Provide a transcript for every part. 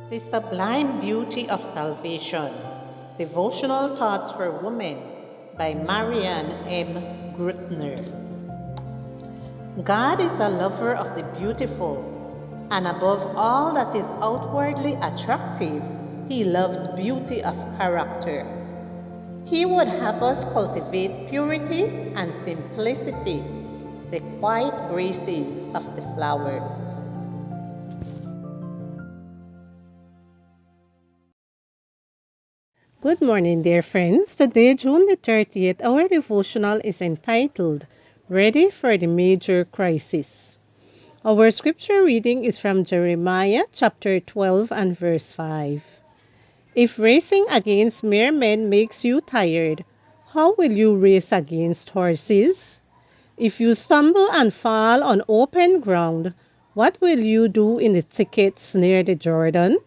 The Sublime Beauty of Salvation. Devotional Thoughts for Women by Marianne M. Grutner. God is a lover of the beautiful, and above all that is outwardly attractive, He loves beauty of character. He would have us cultivate purity and simplicity, the quiet graces of the flowers. Good morning, dear friends. Today, June the 30th, our devotional is entitled Ready for the Major Crisis. Our scripture reading is from Jeremiah chapter 12 and verse 5. If racing against mere men makes you tired, how will you race against horses? If you stumble and fall on open ground, what will you do in the thickets near the Jordan?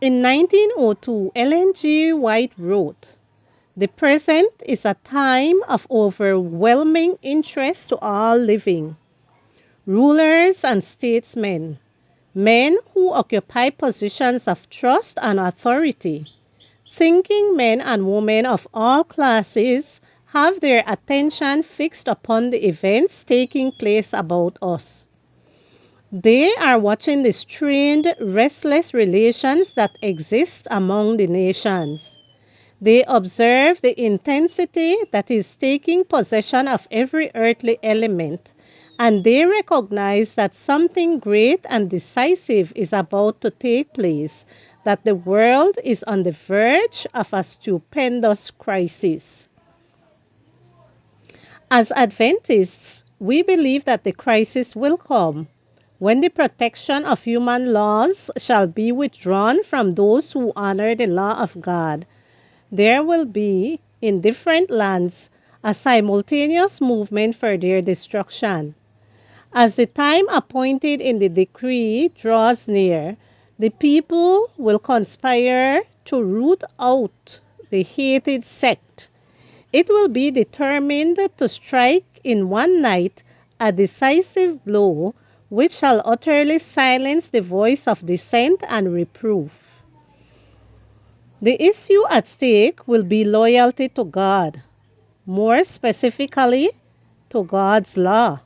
In 1902, Ellen G. White wrote, "The present is a time of overwhelming interest to all living, rulers and statesmen, men who occupy positions of trust and authority. Thinking men and women of all classes have their attention fixed upon the events taking place about us. They are watching the strained, restless relations that exist among the nations. They observe the intensity that is taking possession of every earthly element, and they recognize that something great and decisive is about to take place, that the world is on the verge of a stupendous crisis." As Adventists, we believe that the crisis will come when the protection of human laws shall be withdrawn from those who honor the law of God. There will be, in different lands, a simultaneous movement for their destruction. As the time appointed in the decree draws near, the people will conspire to root out the hated sect. It will be determined to strike in one night a decisive blow which shall utterly silence the voice of dissent and reproof. The issue at stake will be loyalty to God, more specifically to God's law.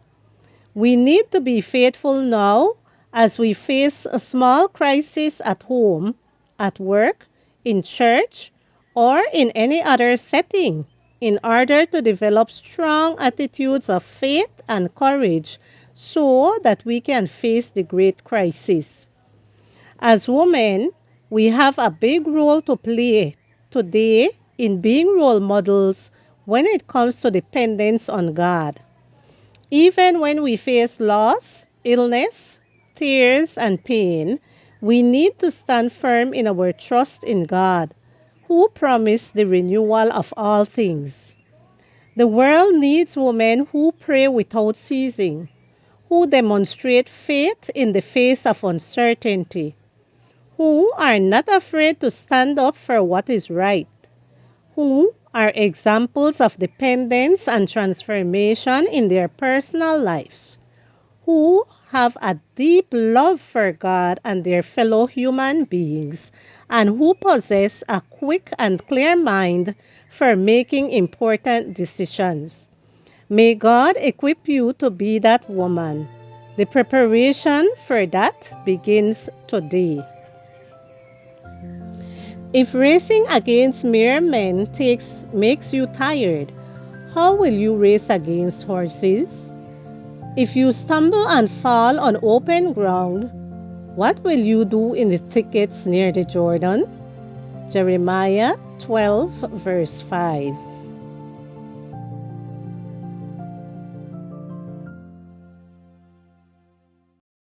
We need to be faithful now as we face a small crisis at home, at work, in church, or in any other setting in order to develop strong attitudes of faith and courage so that we can face the great crisis. As women, we have a big role to play today in being role models when it comes to dependence on God. Even when we face loss, illness, tears, and pain, we need to stand firm in our trust in God, who promised the renewal of all things. The world needs women who pray without ceasing, who demonstrate faith in the face of uncertainty, who are not afraid to stand up for what is right, who are examples of dependence and transformation in their personal lives, who have a deep love for God and their fellow human beings, and who possess a quick and clear mind for making important decisions. May God equip you to be that woman. The preparation for that begins today. If racing against mere men makes you tired, how will you race against horses? If you stumble and fall on open ground, what will you do in the thickets near the Jordan? Jeremiah 12 verse 5.